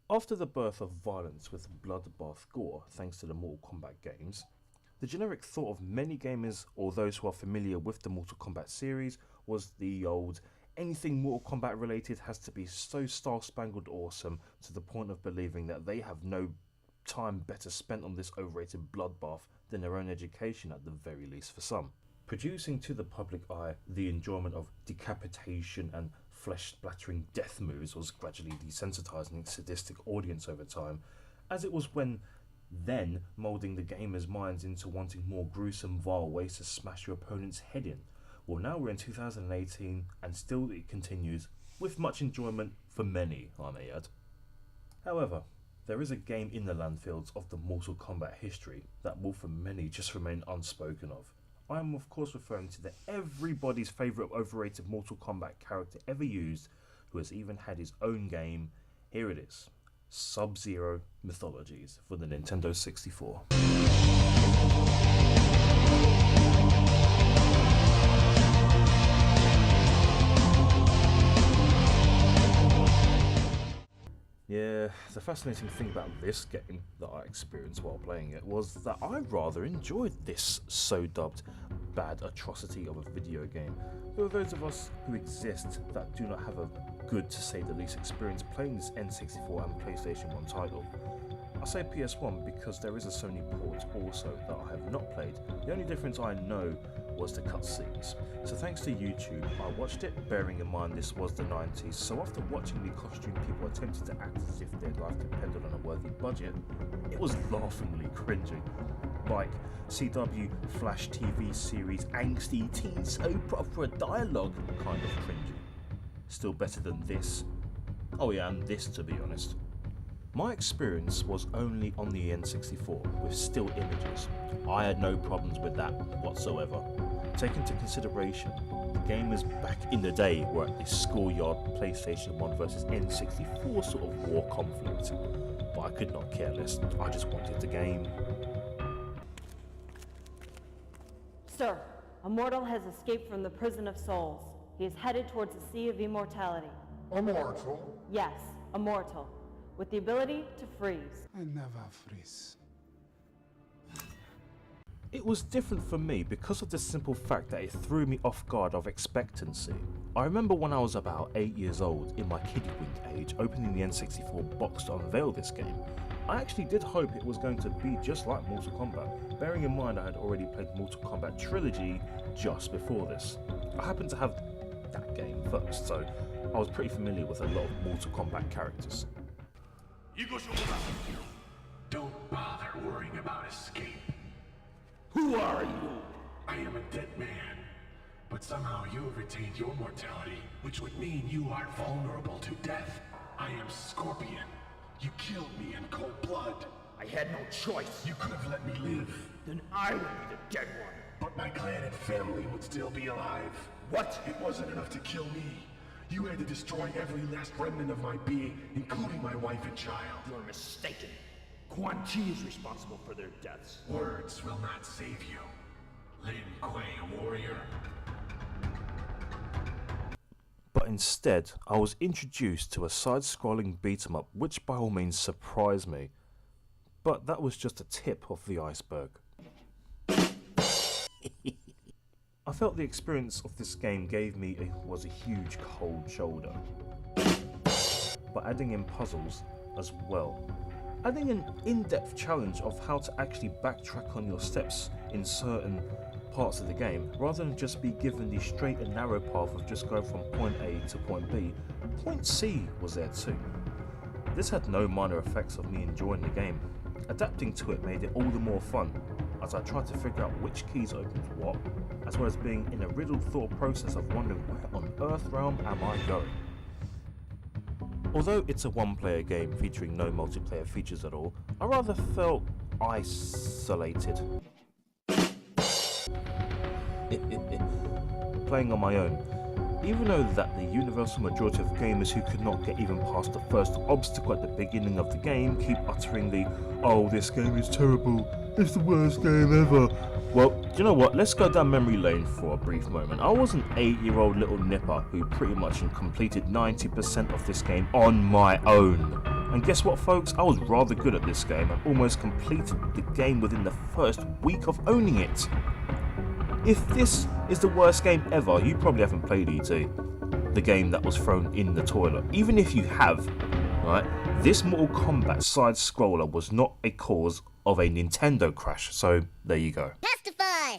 After the birth of violence with bloodbath gore thanks to the Mortal Kombat games, the generic thought of many gamers or those who are familiar with the Mortal Kombat series was the old anything Mortal Kombat related has to be so star-spangled awesome to the point of believing that they have no time better spent on this overrated bloodbath than their own education at the very least for some. Producing to the public eye the enjoyment of decapitation and flesh-splattering death moves was gradually desensitizing its sadistic audience over time, as it was when then moulding the gamers' minds into wanting more gruesome, vile ways to smash your opponent's head in. Well, now we're in 2018 and still it continues, with much enjoyment for many, I may add. However, there is a game in the landfills of the Mortal Kombat history that will for many just remain unspoken of. I am of course referring to the everybody's favourite overrated Mortal Kombat character ever used, who has even had his own game. Here it is, Zero Mythologies for the Nintendo 64. Yeah, the fascinating thing about this game that I experienced while playing it was that I rather enjoyed this so-dubbed bad atrocity of a video game. There are those of us who exist that do not have a good to say the least experience playing this N64 and PlayStation 1 title. I say PS1 because there is a Sony port also that I have not played. The only difference I know was the cutscenes. So thanks to YouTube, I watched it, bearing in mind this was the 90s, so after watching the costume people attempted to act as if their life depended on a worthy budget, it was laughingly cringy. Like CW Flash TV series angsty teen soap opera dialogue kind of cringy. Still better than this. Oh yeah, and this to be honest. My experience was only on the N64 with still images. I had no problems with that whatsoever. Take into consideration, the gamers back in the day were at this schoolyard PlayStation 1 versus N64 sort of war conflict. But I could not care less, I just wanted the game. Sir, a mortal has escaped from the prison of souls. He is headed towards the Sea of Immortality. A mortal? Yes, a mortal, with the ability to freeze. I never freeze. It was different for me because of the simple fact that it threw me off guard of expectancy. I remember when I was about 8 years old, in my kiddie-wink age, opening the N64 box to unveil this game. I actually did hope it was going to be just like Mortal Kombat, bearing in mind I had already played Mortal Kombat Trilogy just before this. I happened to have that game first, so I was pretty familiar with a lot of Mortal Kombat characters. Don't bother worrying about escape. Who are you? I am a dead man, but somehow you have retained your mortality, which would mean you are vulnerable to death. I am Scorpion. You killed me in cold blood. I had no choice. You could have let me live, Then I would be the dead one. but my clan and family would still be alive. What? It wasn't enough to kill me. You had to destroy every last remnant of my being, including my wife and child. You're mistaken. Quan Chi is responsible for their deaths. Words will not save you. Lin Kuei, a warrior. But instead, I was introduced to a side-scrolling beat-em-up which by all means surprised me. But that was just a tip of the iceberg. I felt the experience of this game gave me was a huge cold shoulder. But adding in puzzles as well. Adding an in-depth challenge of how to actually backtrack on your steps in certain parts of the game, rather than just be given the straight and narrow path of just going from point A to point B. Point C was there too. This had no minor effects of me enjoying the game. Adapting to it made it all the more fun, as I tried to figure out which keys opened what, as well as being in a riddled thought process of wondering where on Earth realm am I going. Although it's a one-player game featuring no multiplayer features at all, I rather felt isolated. Playing on my own. Even though that the universal majority of gamers who could not get even past the first obstacle at the beginning of the game keep uttering the, "Oh, this game is terrible, it's the worst game ever." Well, do you know what, let's go down memory lane for a brief moment. I was an 8-year-old little nipper who pretty much completed 90% of this game on my own. And guess what, folks? I was rather good at this game and almost completed the game within the first week of owning it. If this is the worst game ever, you probably haven't played E.T., the game that was thrown in the toilet. Even if you have, right, this Mortal Kombat side-scroller was not a cause of a Nintendo crash, so there you go. Testify!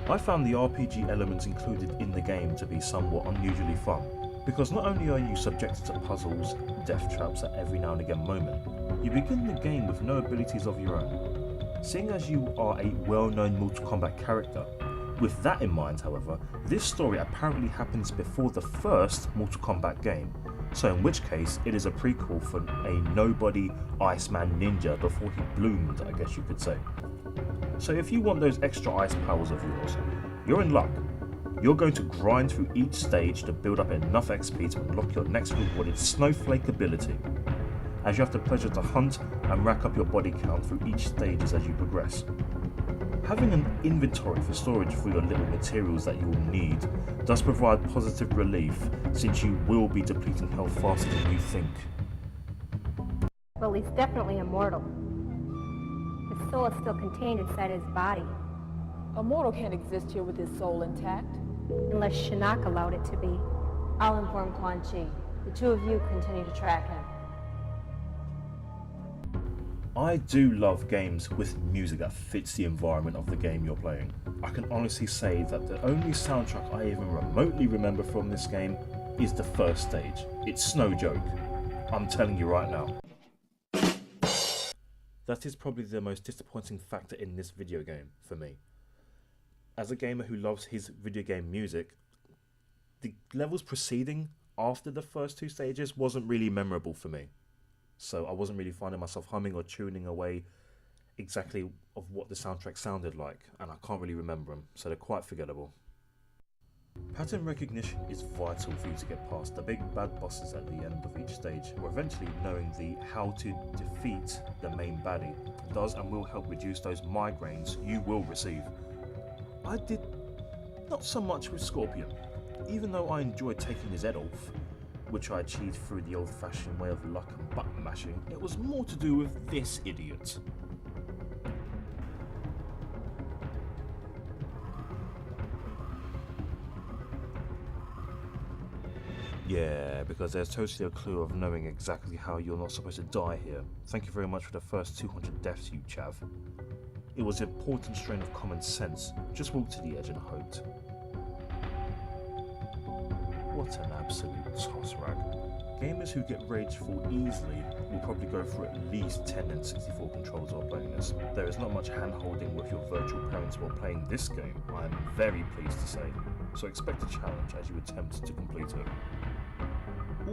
I found the RPG elements included in the game to be somewhat unusually fun, because not only are you subjected to puzzles, death traps at every now and again moment, you begin the game with no abilities of your own. Seeing as you are a well-known Mortal Kombat character, with that in mind, however, this story apparently happens before the first Mortal Kombat game, so in which case it is a prequel for a nobody Iceman ninja before he bloomed, I guess you could say. So if you want those extra ice powers of yours, you're in luck. You're going to grind through each stage to build up enough XP to unlock your next rewarded snowflake ability, as you have the pleasure to hunt and rack up your body count through each stage as you progress. Having an inventory for storage for your little materials that you will need does provide positive relief, since you will be depleting health faster than you think. Well, he's definitely immortal. His soul is still contained inside his body, A mortal can't exist here with his soul intact. unless Shinnok allowed it to be. I'll inform Quan Chi. The two of you continue to track him. I do love games with music that fits the environment of the game you're playing. I can honestly say that the only soundtrack I even remotely remember from this game is the first stage. It's no joke. I'm telling you right now. That is probably the most disappointing factor in this video game for me. As a gamer who loves his video game music, the levels preceding after the first two stages wasn't really memorable for me. So I wasn't really finding myself humming or tuning away exactly of what the soundtrack sounded like, and I can't really remember them, so they're quite forgettable. Pattern recognition is vital for you to get past the big bad bosses at the end of each stage, or eventually knowing the how to defeat the main baddie does and will help reduce those migraines you will receive. I did not so much with Scorpion, even though I enjoyed taking his head off, which I achieved through the old-fashioned way of luck and button mashing. It was more to do with this idiot. Yeah, because there's totally a clue of knowing exactly how you're not supposed to die here. Thank you very much for the first 200 deaths, you chav. It was an important strain of common sense. Just walked to the edge and hoped. What an absolute toss rag. Gamers who get rageful easily will probably go through at least 10 and 64 controls while playing this. There is not much hand-holding with your virtual parents while playing this game, I am very pleased to say, so expect a challenge as you attempt to complete it.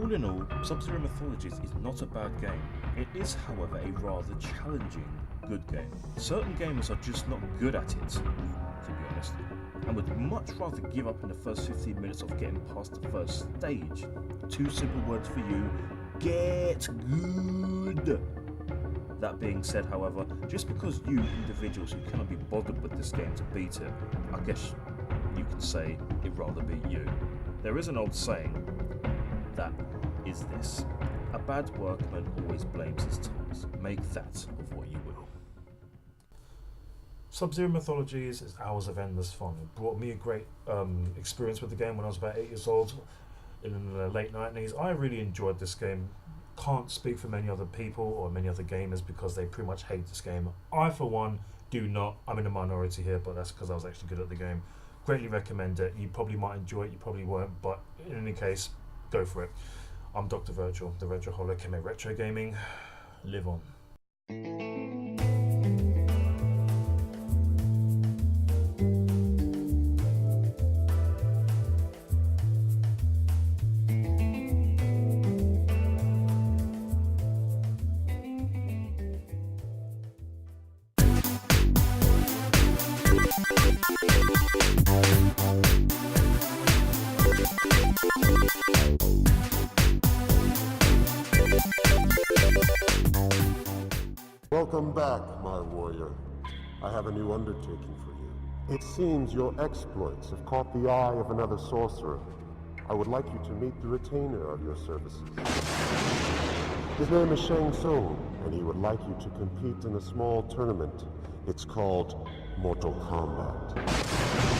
All in all, Zero Mythologies is not a bad game. It is, however, a rather challenging good game. Certain gamers are just not good at it, to be honest, and would much rather give up in the first 15 minutes of getting past the first stage. Two simple words for you: get good! That being said, however, just because you individuals who cannot be bothered with this game to beat it, I guess you can say it rather beat you. There is an old saying that is this: a bad workman always blames his tools. Make that of what you will. Zero Mythologies is hours of endless fun. It brought me a great experience with the game when I was about 8 years old in the late 90s. I really enjoyed this game. Can't speak for many other people or many other gamers because they pretty much hate this game. I, for one, do not. I'm in a minority here, but that's because I was actually good at the game. Greatly recommend it. You probably might enjoy it, you probably won't, but in any case, go for it. I'm Dr. Virtual, the Retroholic, and retro gaming. Live on. Welcome back, my warrior. I have a new undertaking for you. It seems your exploits have caught the eye of another sorcerer. I would like you to meet the retainer of your services. His name is Shang Tsung, and he would like you to compete in a small tournament. It's called Mortal Kombat.